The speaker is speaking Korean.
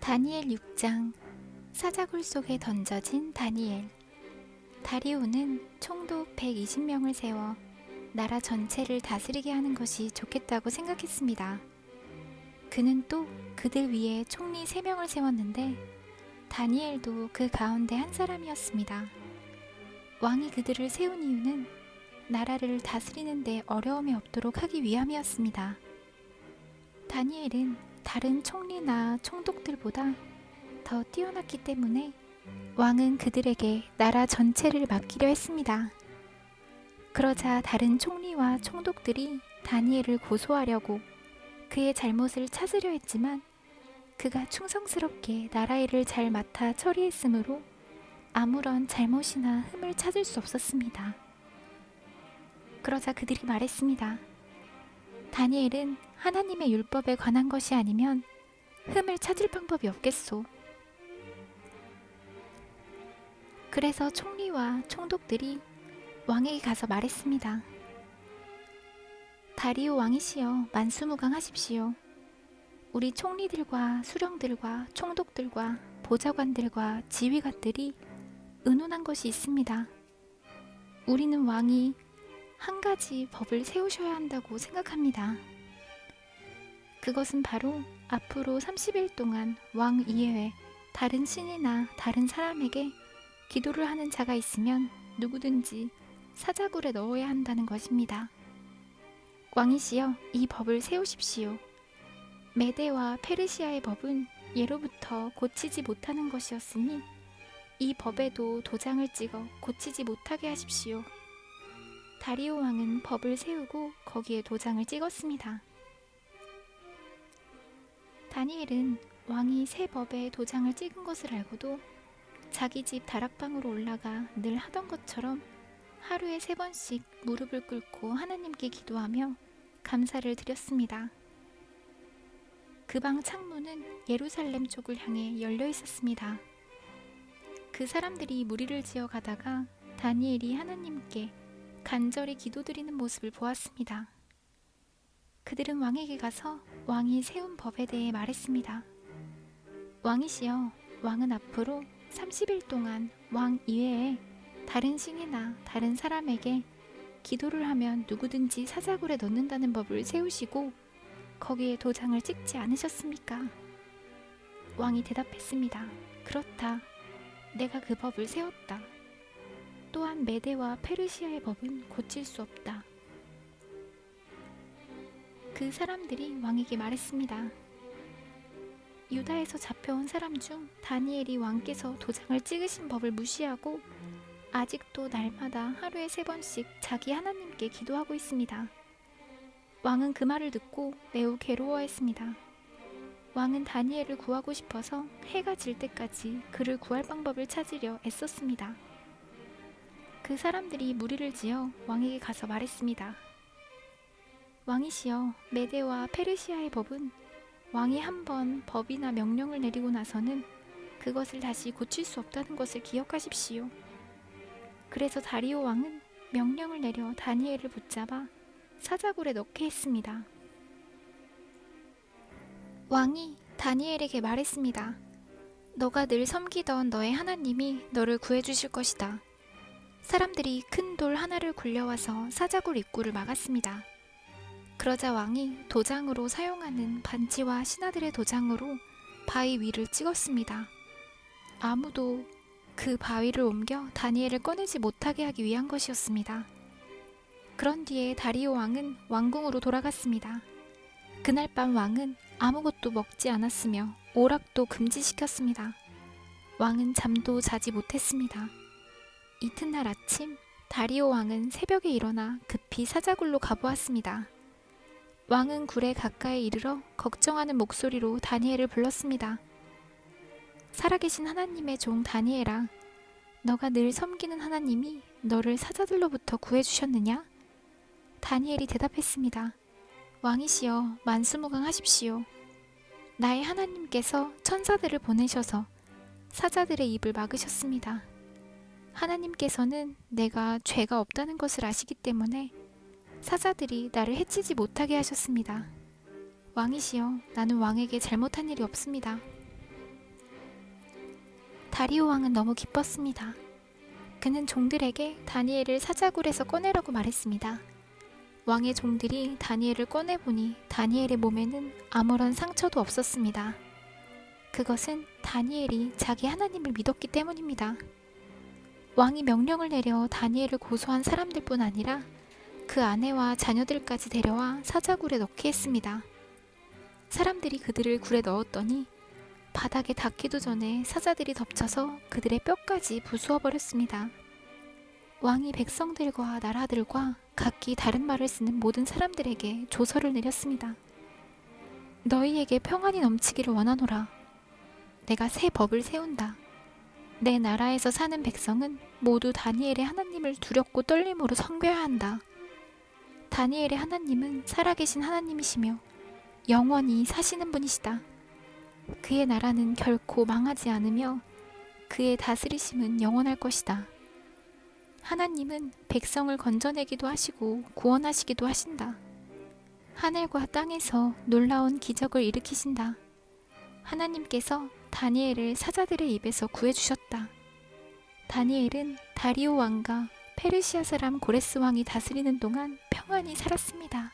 다니엘 6장. 사자굴 속에 던져진 다니엘. 다리오는 총독 120명을 세워 나라 전체를 다스리게 하는 것이 좋겠다고 생각했습니다. 그는 또 그들 위에 총리 3명을 세웠는데 다니엘도 그 가운데 한 사람이었습니다. 왕이 그들을 세운 이유는 나라를 다스리는 데 어려움이 없도록 하기 위함이었습니다. 다니엘은 다른 총리나 총독들보다 더 뛰어났기 때문에 왕은 그들에게 나라 전체를 맡기려 했습니다. 그러자 다른 총리와 총독들이 다니엘을 고소하려고 그의 잘못을 찾으려 했지만 그가 충성스럽게 나라 일을 잘 맡아 처리했으므로 아무런 잘못이나 흠을 찾을 수 없었습니다. 그러자 그들이 말했습니다. 다니엘은 하나님의 율법에 관한 것이 아니면 흠을 찾을 방법이 없겠소. 그래서 총리와 총독들이 왕에게 가서 말했습니다. 다리오 왕이시여, 만수무강하십시오. 우리 총리들과 수령들과 총독들과 보좌관들과 지휘관들이 의논한 것이 있습니다. 우리는 왕이 한 가지 법을 세우셔야 한다고 생각합니다. 그것은 바로 앞으로 30일 동안 왕 이외에 다른 신이나 다른 사람에게 기도를 하는 자가 있으면 누구든지 사자굴에 넣어야 한다는 것입니다. 왕이시여, 이 법을 세우십시오. 메대와 페르시아의 법은 예로부터 고치지 못하는 것이었으니 이 법에도 도장을 찍어 고치지 못하게 하십시오. 다리오 왕은 법을 세우고 거기에 도장을 찍었습니다. 다니엘은 왕이 새 법에 도장을 찍은 것을 알고도 자기 집 다락방으로 올라가 늘 하던 것처럼 하루에 3번씩 무릎을 꿇고 하나님께 기도하며 감사를 드렸습니다. 그 방 창문은 예루살렘 쪽을 향해 열려 있었습니다. 그 사람들이 무리를 지어 가다가 다니엘이 하나님께 간절히 기도드리는 모습을 보았습니다. 그들은 왕에게 가서 왕이 세운 법에 대해 말했습니다. 왕이시여, 왕은 앞으로 30일 동안 왕 이외에 다른 신이나 다른 사람에게 기도를 하면 누구든지 사자굴에 넣는다는 법을 세우시고 거기에 도장을 찍지 않으셨습니까? 왕이 대답했습니다. 그렇다. 내가 그 법을 세웠다. 또한 메대와 페르시아의 법은 고칠 수 없다. 그 사람들이 왕에게 말했습니다. 유다에서 잡혀온 사람 중 다니엘이 왕께서 도장을 찍으신 법을 무시하고 아직도 날마다 하루에 3번씩 자기 하나님께 기도하고 있습니다. 왕은 그 말을 듣고 매우 괴로워했습니다. 왕은 다니엘을 구하고 싶어서 해가 질 때까지 그를 구할 방법을 찾으려 애썼습니다. 그 사람들이 무리를 지어 왕에게 가서 말했습니다. 왕이시여, 메대와 페르시아의 법은 왕이 한번 법이나 명령을 내리고 나서는 그것을 다시 고칠 수 없다는 것을 기억하십시오. 그래서 다리오 왕은 명령을 내려 다니엘을 붙잡아 사자굴에 넣게 했습니다. 왕이 다니엘에게 말했습니다. 너가 늘 섬기던 너의 하나님이 너를 구해주실 것이다. 사람들이 큰 돌 하나를 굴려와서 사자굴 입구를 막았습니다. 그러자 왕이 도장으로 사용하는 반지와 신하들의 도장으로 바위 위를 찍었습니다. 아무도 그 바위를 옮겨 다니엘을 꺼내지 못하게 하기 위한 것이었습니다. 그런 뒤에 다리오 왕은 왕궁으로 돌아갔습니다. 그날 밤 왕은 아무것도 먹지 않았으며 오락도 금지시켰습니다. 왕은 잠도 자지 못했습니다. 이튿날 아침, 다리오 왕은 새벽에 일어나 급히 사자굴로 가보았습니다. 왕은 굴에 가까이 이르러 걱정하는 목소리로 다니엘을 불렀습니다. 살아계신 하나님의 종 다니엘아, 너가 늘 섬기는 하나님이 너를 사자들로부터 구해주셨느냐? 다니엘이 대답했습니다. 왕이시여, 만수무강하십시오. 나의 하나님께서 천사들을 보내셔서 사자들의 입을 막으셨습니다. 하나님께서는 내가 죄가 없다는 것을 아시기 때문에 사자들이 나를 해치지 못하게 하셨습니다. 왕이시여, 나는 왕에게 잘못한 일이 없습니다. 다리오 왕은 너무 기뻤습니다. 그는 종들에게 다니엘을 사자굴에서 꺼내라고 말했습니다. 왕의 종들이 다니엘을 꺼내보니 다니엘의 몸에는 아무런 상처도 없었습니다. 그것은 다니엘이 자기 하나님을 믿었기 때문입니다. 왕이 명령을 내려 다니엘을 고소한 사람들뿐 아니라 그 아내와 자녀들까지 데려와 사자굴에 넣게 했습니다. 사람들이 그들을 굴에 넣었더니 바닥에 닿기도 전에 사자들이 덮쳐서 그들의 뼈까지 부수어 버렸습니다. 왕이 백성들과 나라들과 각기 다른 말을 쓰는 모든 사람들에게 조서를 내렸습니다. 너희에게 평안이 넘치기를 원하노라. 내가 새 법을 세운다. 내 나라에서 사는 백성은 모두 다니엘의 하나님을 두렵고 떨림으로 섬겨야 한다. 다니엘의 하나님은 살아계신 하나님이시며 영원히 사시는 분이시다. 그의 나라는 결코 망하지 않으며 그의 다스리심은 영원할 것이다. 하나님은 백성을 건져내기도 하시고 구원하시기도 하신다. 하늘과 땅에서 놀라운 기적을 일으키신다. 하나님께서 다니엘을 사자들의 입에서 구해주셨다. 다니엘은 다리오 왕과 페르시아 사람 고레스 왕이 다스리는 동안 평안히 살았습니다.